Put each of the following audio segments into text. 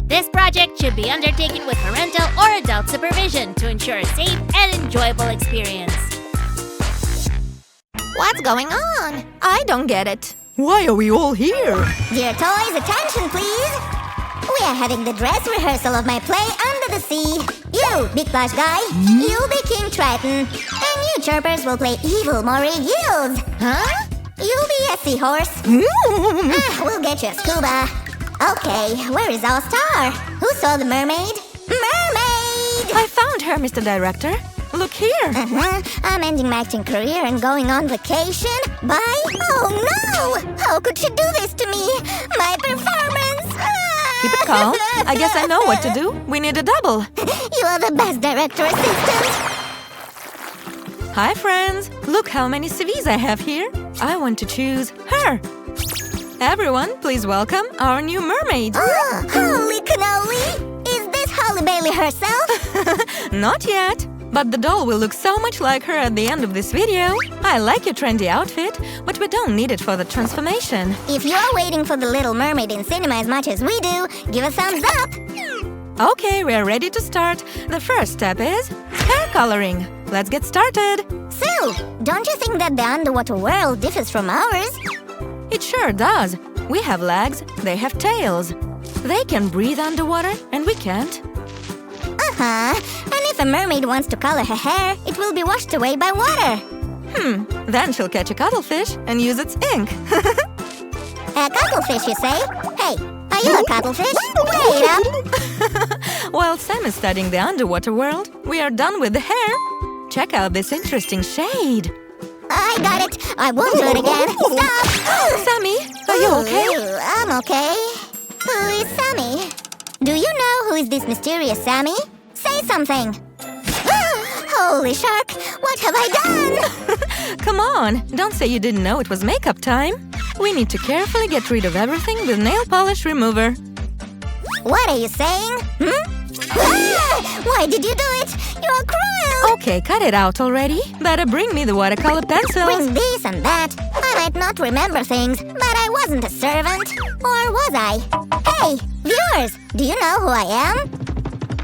This project should be undertaken with parental or adult supervision to ensure a safe and enjoyable experience. What's going on? I don't get it. Why are we all here? Dear toys, attention please! We are having the dress rehearsal of my play Under the Sea. You, big plush guy, you'll be King Triton. And you chirpers will play evil Moray Gills. Huh? You'll be a seahorse. We'll get you a scuba. Okay, where is our star? Who saw the mermaid? Mermaid! I found her, Mr. Director. Look here. I'm ending my acting career and going on vacation. Bye? Oh no! How could she do this to me? My performance! Keep it calm. I guess I know what to do. We need a double. You are the best director assistant. Hi, friends. Look how many CVs I have here. I want to choose her. Everyone, please welcome our new mermaid. Oh, holy cannoli! Is this Holly Bailey herself? Not yet. But the doll will look so much like her at the end of this video. I like your trendy outfit, but we don't need it for the transformation. If you're waiting for the Little Mermaid in cinema as much as we do, give a thumbs up! Okay, we're ready to start. The first step is hair coloring. Let's get started. Sue, don't you think that the underwater world differs from ours? It sure does. We have legs, they have tails. They can breathe underwater, and we can't. And if a mermaid wants to color her hair, it will be washed away by water. Then she'll catch a cuttlefish and use its ink. A cuttlefish, you say? Hey, are you a cuttlefish? Wait up! While Sam is studying the underwater world, we are done with the hair. Check out this interesting shade. I got it! I won't do it again! Stop! Sammy, are you okay? I'm okay. Who is Sammy? Do you know who is this mysterious Sammy? Say something! Holy shark! What have I done? Come on, don't say you didn't know it was makeup time. We need to carefully get rid of everything with nail polish remover. What are you saying? Why did you do it? You are cruel! Okay, cut it out already. Better bring me the watercolor pencils. Bring this and that. I might not remember things, but I wasn't a servant. Or was I? Hey, viewers, do you know who I am?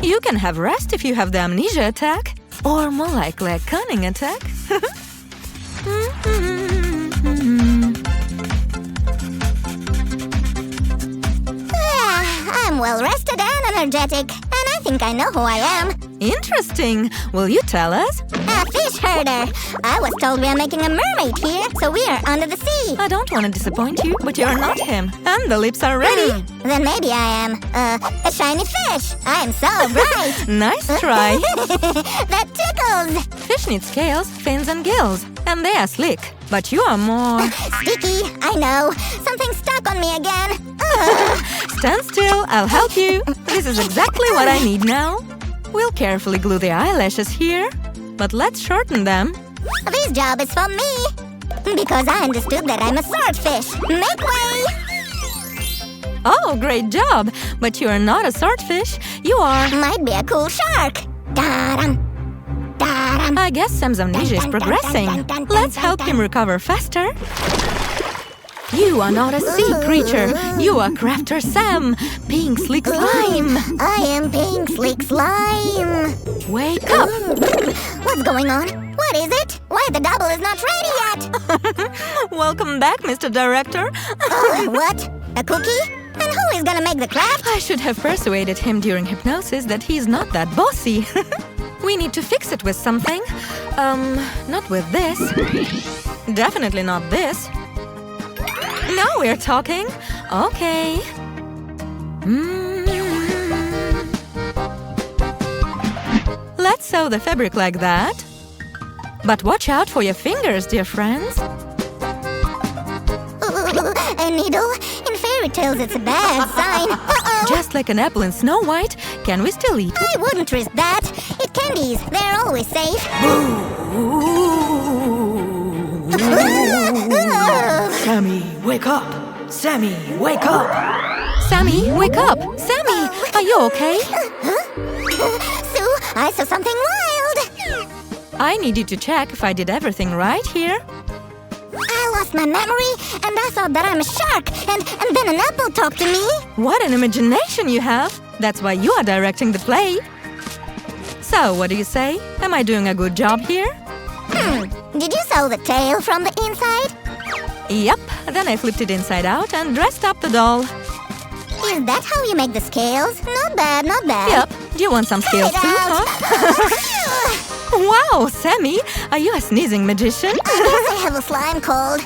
You can have rest if you have the amnesia attack. Or more likely a cunning attack. I'm well rested and energetic, and I think I know who I am. Interesting. Will you tell us? A fish herder. I was told we are making a mermaid here, so we are under the sea. I don't want to disappoint you, but you're not him. And the lips are ready. Then maybe I am. A shiny fish. I am so bright. Nice try. That tickles. Fish need scales, fins and gills. And they are slick. But you are more... Sticky, I know. Something stuck on me again. Stand still, I'll help you. This is exactly what I need now. We'll carefully glue the eyelashes here. But let's shorten them. This job is for me. Because I understood that I'm a swordfish. Make way! Oh, great job! But you are not a swordfish. You are... Might be a cool shark. Da-dum. Da-dum. I guess Sam's amnesia is progressing. Let's help him recover faster. You are not a sea creature. You are Crafter Sam. Pink Slick Slime. I am Pink Slick Slime. Wake up. What's going on? What is it? Why the double is not ready yet? Welcome back, Mr. Director. What? A cookie? And who is gonna make the craft? I should have persuaded him during hypnosis that he's not that bossy. We need to fix it with something. Not with this. Definitely not this. Now we're talking. Okay. Let's sew the fabric like that. But watch out for your fingers, dear friends. A needle? In fairy tales, it's a bad sign. Just like an apple in Snow White, can we still eat it? I wouldn't risk that. Eat candies. They're always safe. Sammy, wake up! Sammy, wake up! Sammy, wake up! Sammy, are you okay? Sue, I saw something wild. I need you to check if I did everything right here. I lost my memory, and I thought that I'm a shark, and then an apple talked to me. What an imagination you have! That's why you are directing the play. So, what do you say? Am I doing a good job here? Did you sew the tail from the inside? Yep, then I flipped it inside out and dressed up the doll. Is that how you make the scales? Not bad, not bad. Yep, do you want some scales too, out. huh? Wow, Sammy, are you a sneezing magician? I guess I have a slime cold.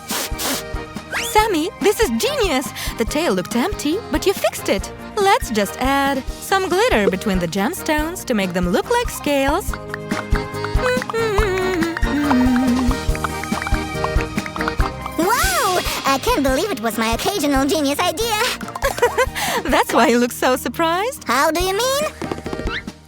Sammy, this is genius! The tail looked empty, but you fixed it. Let's just add some glitter between the gemstones to make them look like scales. Wow! I can't believe it was my occasional genius idea. That's why you look so surprised. How do you mean?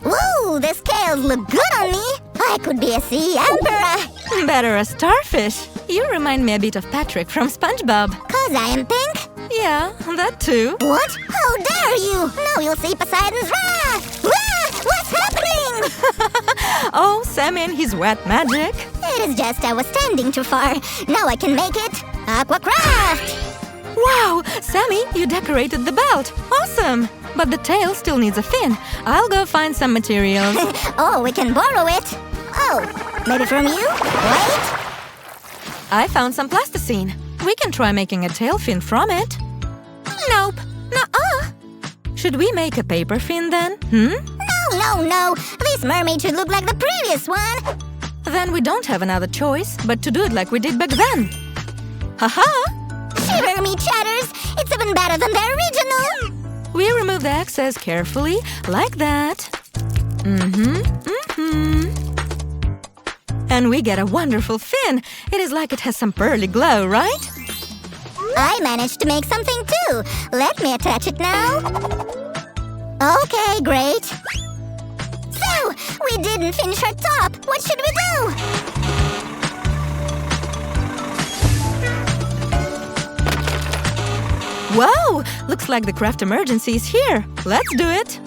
Woo! The scales look good on me. I could be a sea emperor. Better a starfish. You remind me a bit of Patrick from SpongeBob. 'Cause I am pink? Yeah, that too. What? How dare you! Now you'll see Poseidon's wrath! What's happening? Oh, Sammy and his wet magic. It is just I was standing too far. Now I can make it aquacraft! Wow, Sammy, you decorated the belt. Awesome! But the tail still needs a fin. I'll go find some materials. Oh, we can borrow it. Oh, maybe from you? Wait. I found some plasticine. We can try making a tail fin from it. Nope. Nuh-uh. Should we make a paper fin then? No. This mermaid should look like the previous one. Then we don't have another choice but to do it like we did back then. Haha! Shiver me chatters! It's even better than the original! We remove the excess carefully, like that. And we get a wonderful fin. It is like it has some pearly glow, right? I managed to make something too. Let me attach it now. Okay, great. So, we didn't finish our top. What should we do? Whoa! Looks like the craft emergency is here. Let's do it.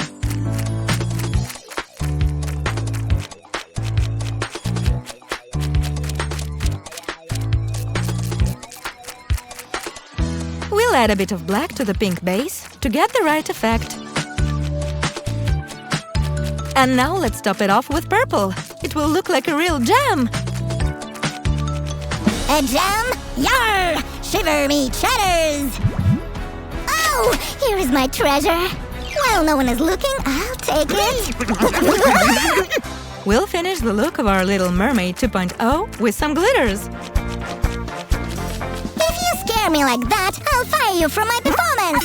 We'll add a bit of black to the pink base to get the right effect. And now let's top it off with purple. It will look like a real gem. A gem? Yar! Shiver me chatters! Oh, here is my treasure. While no one is looking, I'll take it. We'll finish the look of our little Mermaid 2.0 with some glitters. If you scare me like that, I'll fire you from my performance.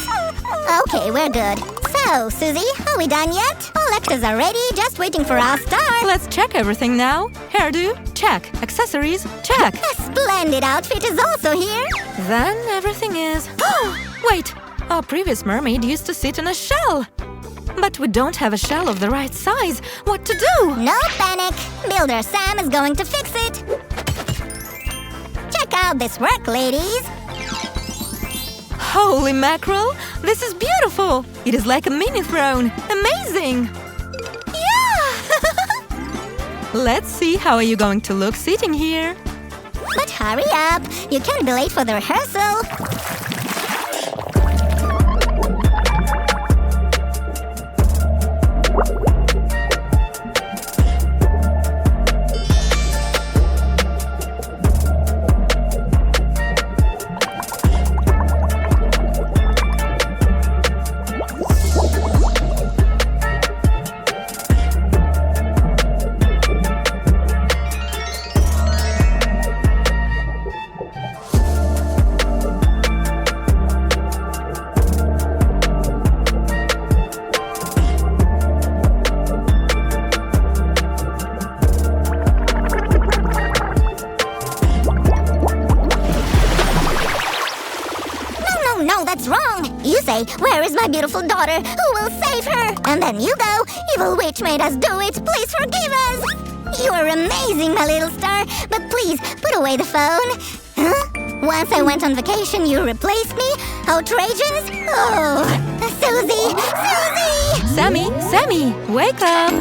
Okay, we're good. So, Susie, are we done yet? All actors are ready, just waiting for our star. Let's check everything now. Hairdo, check. Accessories, check. A splendid outfit is also here. Then everything is... Wait! Our previous mermaid used to sit in a shell. But we don't have a shell of the right size. What to do? No panic. Builder Sam is going to fix it. Check out this work, ladies. Holy mackerel! This is beautiful! It is like a mini throne. Amazing! Yeah! Let's see how are you going to look sitting here. But hurry up. You can't be late for the rehearsal. No, that's wrong. You say, where is my beautiful daughter? Who will save her? And then you go, evil witch made us do it. Please forgive us. You are amazing, my little star. But please, put away the phone. Huh? Once I went on vacation, you replaced me? Outrageous? Oh, Susie! Susie! Sammy, wake up!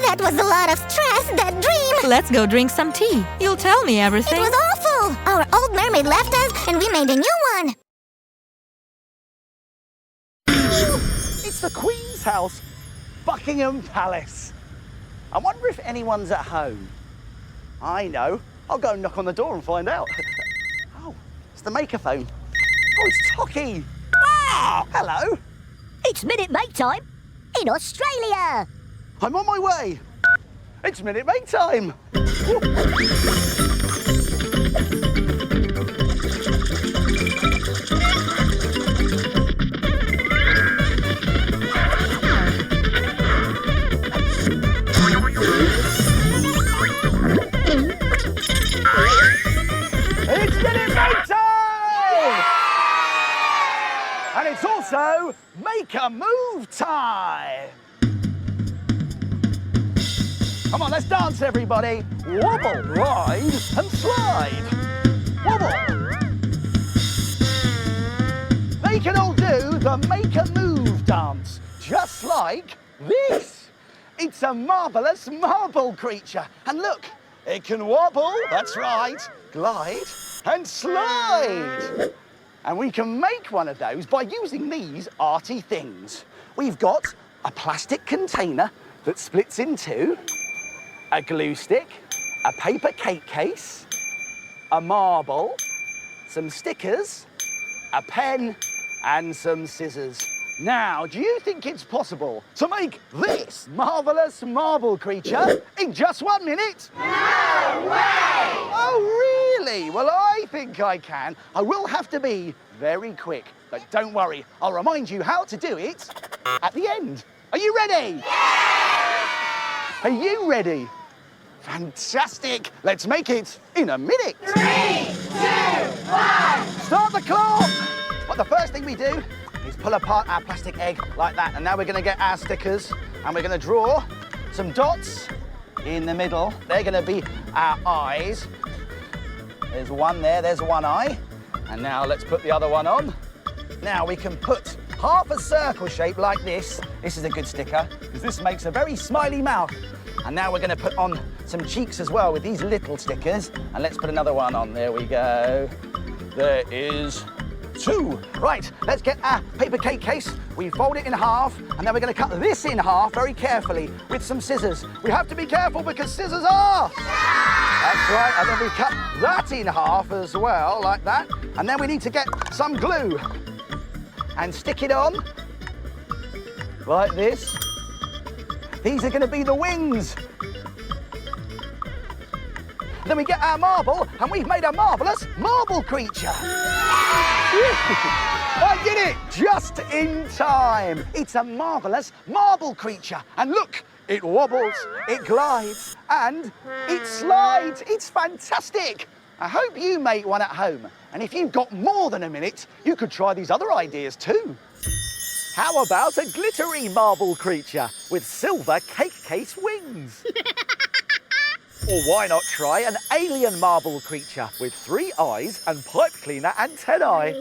That was a lot of stress, that dream. Let's go drink some tea. You'll tell me everything. It was awful. Our old mermaid left us, and we made a new one. That's the Queen's house, Buckingham Palace. I wonder if anyone's at home. I know. I'll go and knock on the door and find out. Oh, it's the maker phone. Oh, it's Tocky. Ah, hello. It's Minute Maid time in Australia. I'm on my way. It's Minute Maid time. It's Minute Maid time! And it's also Make a Move time! Come on, let's dance, everybody. Wobble, ride, and slide. Wobble. They can all do the Make a Move dance, just like this. It's a marvellous marble creature. And look, it can wobble, that's right, glide, and slide. And we can make one of those by using these arty things. We've got a plastic container that splits in two, a glue stick, a paper cake case, a marble, some stickers, a pen, and some scissors. Now, do you think it's possible to make this marvellous marble creature in just 1 minute? No way! Oh, really? Well, I think I can. I will have to be very quick. But don't worry, I'll remind you how to do it at the end. Are you ready? Yeah! Are you ready? Fantastic! Let's make it in a minute. 3, 2, 1! Start the clock! Well, the first thing we do is pull apart our plastic egg like that. And now we're going to get our stickers and we're going to draw some dots in the middle. They're going to be our eyes. There's one there, there's one eye. And now let's put the other one on. Now we can put half a circle shape like this. This is a good sticker because this makes a very smiley mouth. And now we're going to put on some cheeks as well with these little stickers. And let's put another one on. There we go. There is 2. Right, let's get our paper cake case. We fold it in half, and then we're going to cut this in half very carefully with some scissors. We have to be careful because scissors are... That's right, and then we cut that in half as well, like that. And then we need to get some glue and stick it on like this. These are going to be the wings. Then we get our marble, and we've made a marvellous marble creature. I did it just in time. It's a marvellous marble creature. And look, it wobbles, it glides, and it slides. It's fantastic. I hope you make one at home. And if you've got more than a minute, you could try these other ideas too. How about a glittery marble creature with silver cake case wings? Or why not try an alien marble creature with 3 eyes and pipe cleaner antennae?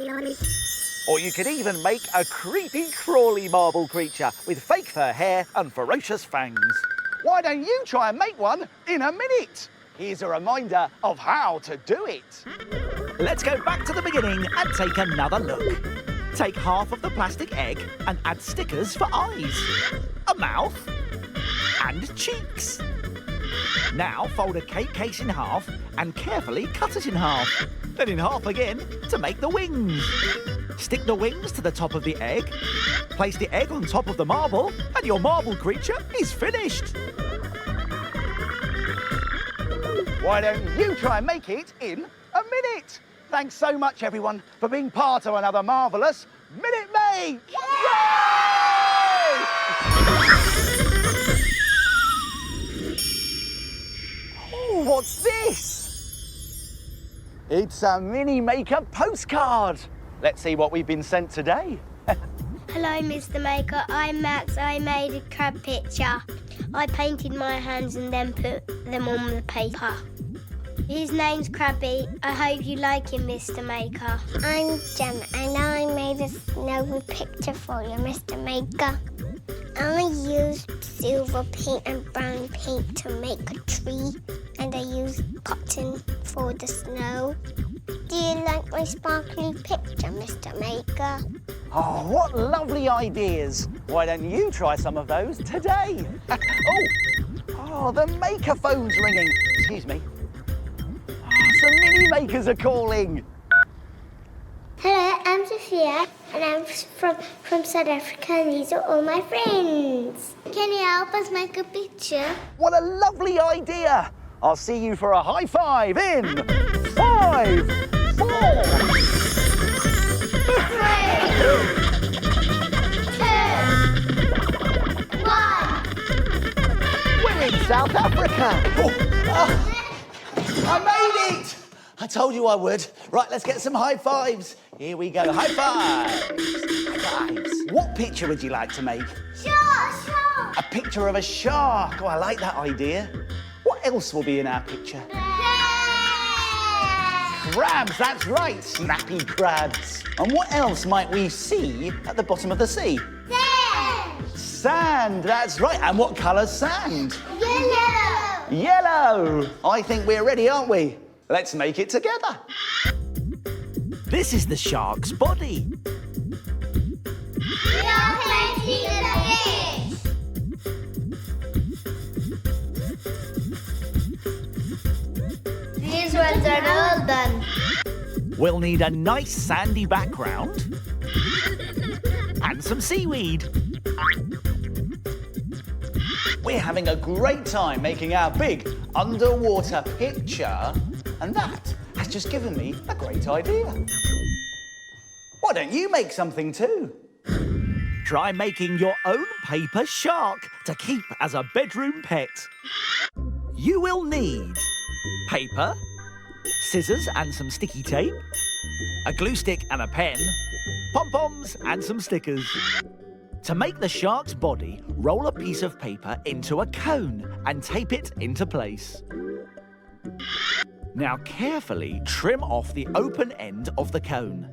Or you could even make a creepy crawly marble creature with fake fur hair and ferocious fangs. Why don't you try and make one in a minute? Here's a reminder of how to do it. Let's go back to the beginning and take another look. Take half of the plastic egg and add stickers for eyes, a mouth, and cheeks. Now fold a cake case in half and carefully cut it in half. Then in half again to make the wings. Stick the wings to the top of the egg. Place the egg on top of the marble and your marble creature is finished. Why don't you try and make it in a minute? Thanks so much, everyone, for being part of another marvellous Minute Maid! Yay! Oh, what's this? It's a Mini Maker postcard. Let's see what we've been sent today. Hello, Mr. Maker. I'm Max. I made a crab picture. I painted my hands and then put them on the paper. His name's Krabby. I hope you like him, Mr. Maker. I'm Jem, and I made a snowy picture for you, Mr. Maker. I used silver paint and brown paint to make a tree, and I used cotton for the snow. Do you like my sparkly picture, Mr. Maker? Oh, what lovely ideas. Why don't you try some of those today? Oh, the maker phone's ringing. Excuse me. Oh, some mini makers are calling. Hello, I'm Sophia, and I'm from South Africa, and these are all my friends. Can you help us make a picture? What a lovely idea. I'll see you for a high five in 5, 4, We're in South Africa. I made it. I told you I would. Right, let's get some high fives. Here we go. High fives. High fives. What picture would you like to make? Shark! A picture of a shark. Oh, I like that idea. What else will be in our picture? Crabs, that's right. Snappy crabs. And what else might we see at the bottom of the sea? Sand! Sand, that's right. And what colour's sand? Yellow! Yellow. I think we're ready, aren't we? Let's make it together. This is the shark's body. We are painting the fish! These ones are all done. We'll need a nice sandy background and some seaweed. We're having a great time making our big underwater picture, and that has just given me a great idea. Why don't you make something too? Try making your own paper shark to keep as a bedroom pet. You will need paper, scissors and some sticky tape, a glue stick and a pen, pom-poms and some stickers. To make the shark's body, roll a piece of paper into a cone and tape it into place. Now carefully trim off the open end of the cone.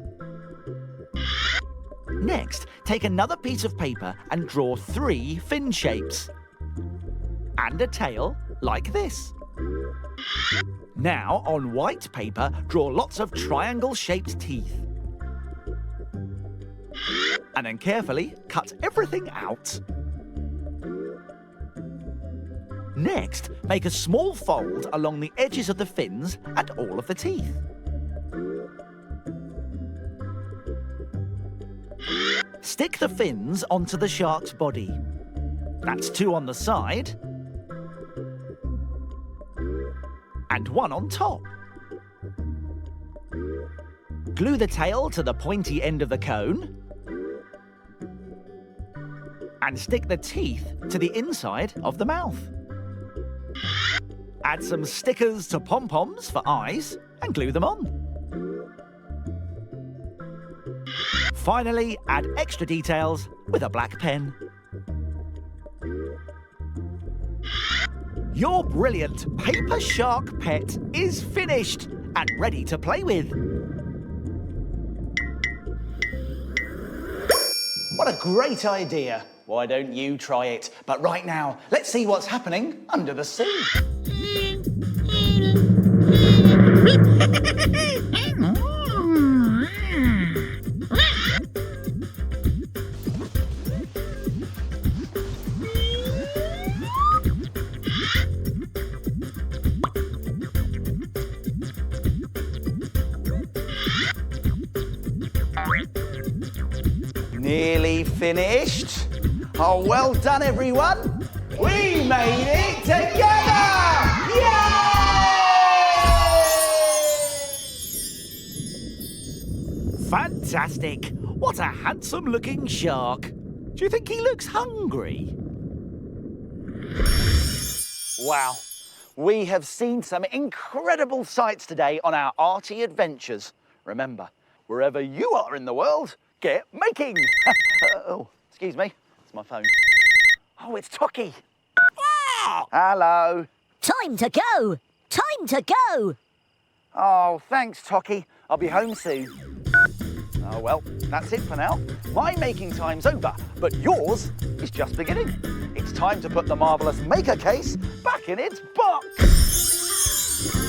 Next, take another piece of paper and draw 3 fin shapes. And a tail like this. Now, on white paper, draw lots of triangle-shaped teeth. And then carefully cut everything out. Next, make a small fold along the edges of the fins and all of the teeth. Stick the fins onto the shark's body. That's 2 on the side and 1 on top. Glue the tail to the pointy end of the cone and stick the teeth to the inside of the mouth. Add some stickers to pom-poms for eyes and glue them on. Finally, add extra details with a black pen. Your brilliant paper shark pet is finished and ready to play with. What a great idea. Why don't you try it? But right now, let's see what's happening under the sea. Nearly finished. Oh, well done, everyone. We made it together! Yay! Fantastic. What a handsome-looking shark. Do you think he looks hungry? Wow. We have seen some incredible sights today on our arty adventures. Remember, wherever you are in the world, get making. Oh, excuse me. It's my phone. Oh, it's Toki. Ah! Hello. Time to go! Time to go! Oh, thanks, Toki. I'll be home soon. Oh, well, that's it for now. My making time's over, but yours is just beginning. It's time to put the marvellous maker case back in its box.